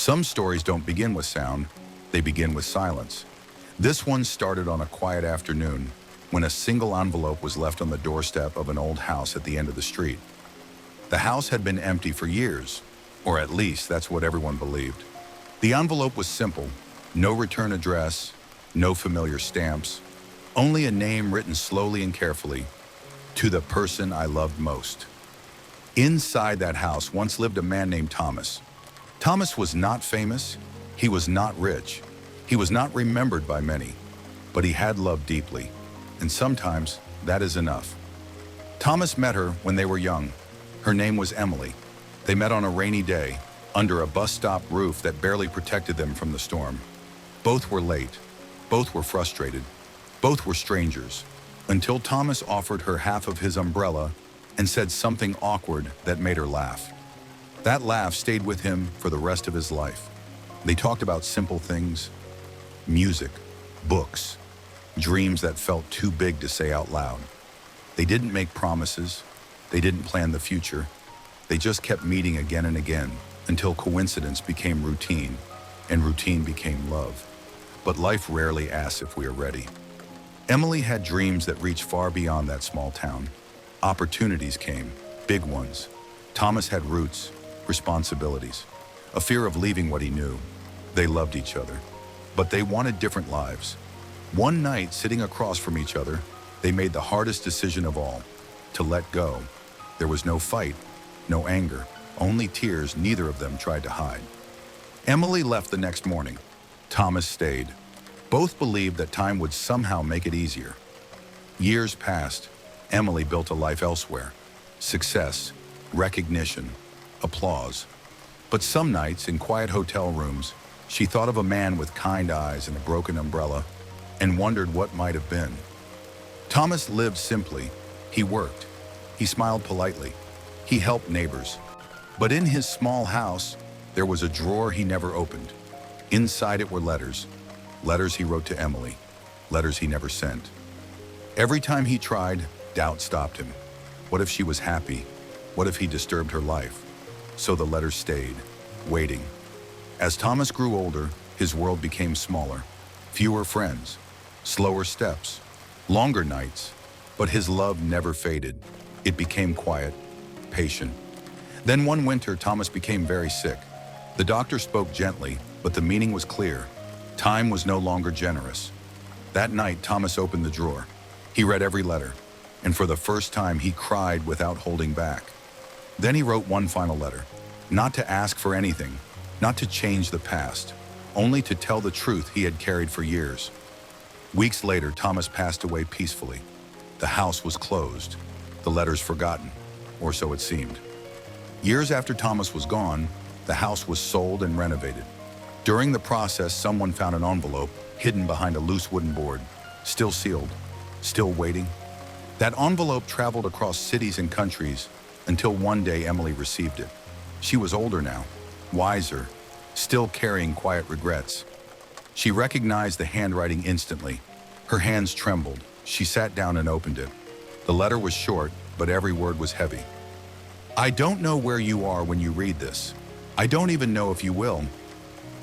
Some stories don't begin with sound, they begin with silence. This one started on a quiet afternoon when a single envelope was left on the doorstep of an old house at the end of the street. The house had been empty for years, or at least that's what everyone believed. The envelope was simple, no return address, no familiar stamps, only a name written slowly and carefully, to the person I loved most. Inside that house once lived a man named Thomas. Thomas was not famous, he was not rich, he was not remembered by many, but he had loved deeply, and sometimes that is enough. Thomas met her when they were young. Her name was Emily. They met on a rainy day, under a bus stop roof that barely protected them from the storm. Both were late, both were frustrated, both were strangers, until Thomas offered her half of his umbrella and said something awkward that made her laugh. That laugh stayed with him for the rest of his life. They talked about simple things, music, books, dreams that felt too big to say out loud. They didn't make promises, they didn't plan the future. They just kept meeting again and again until coincidence became routine and routine became love. But life rarely asks if we are ready. Emily had dreams that reached far beyond that small town. Opportunities came, big ones. Thomas had roots, responsibilities, a fear of leaving what he knew. They loved each other, but they wanted different lives. One night, sitting across from each other, they made the hardest decision of all, to let go. There was no fight, no anger, only tears neither of them tried to hide. Emily left the next morning. Thomas stayed. Both believed that time would somehow make it easier. Years passed. Emily built a life elsewhere. Success, recognition, applause. But some nights, in quiet hotel rooms, she thought of a man with kind eyes and a broken umbrella and wondered what might have been. Thomas lived simply. He worked. He smiled politely. He helped neighbors. But in his small house, there was a drawer he never opened. Inside it were letters. Letters he wrote to Emily. Letters he never sent. Every time he tried, doubt stopped him. What if she was happy? What if he disturbed her life? So the letters stayed, waiting. As Thomas grew older, his world became smaller. Fewer friends, slower steps, longer nights. But his love never faded. It became quiet, patient. Then one winter, Thomas became very sick. The doctor spoke gently, but the meaning was clear. Time was no longer generous. That night, Thomas opened the drawer. He read every letter, and for the first time, he cried without holding back. Then he wrote one final letter, not to ask for anything, not to change the past, only to tell the truth he had carried for years. Weeks later, Thomas passed away peacefully. The house was closed, the letters forgotten, or so it seemed. Years after Thomas was gone, the house was sold and renovated. During the process, someone found an envelope hidden behind a loose wooden board, still sealed, still waiting. That envelope traveled across cities and countries until one day Emily received it. She was older now, wiser, still carrying quiet regrets. She recognized the handwriting instantly. Her hands trembled. She sat down and opened it. The letter was short, but every word was heavy. I don't know where you are when you read this. I don't even know if you will.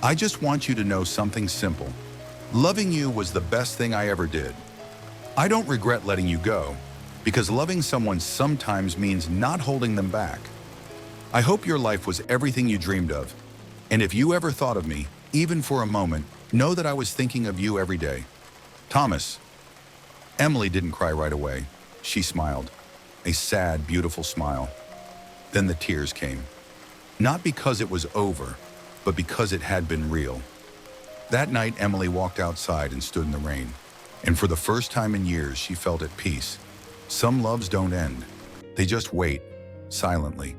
I just want you to know something simple. Loving you was the best thing I ever did. I don't regret letting you go, because loving someone sometimes means not holding them back. I hope your life was everything you dreamed of. And if you ever thought of me, even for a moment, know that I was thinking of you every day. Thomas. Emily didn't cry right away. She smiled. A sad, beautiful smile. Then the tears came. Not because it was over, but because it had been real. That night, Emily walked outside and stood in the rain. And for the first time in years, she felt at peace. Some loves don't end. They just wait, silently.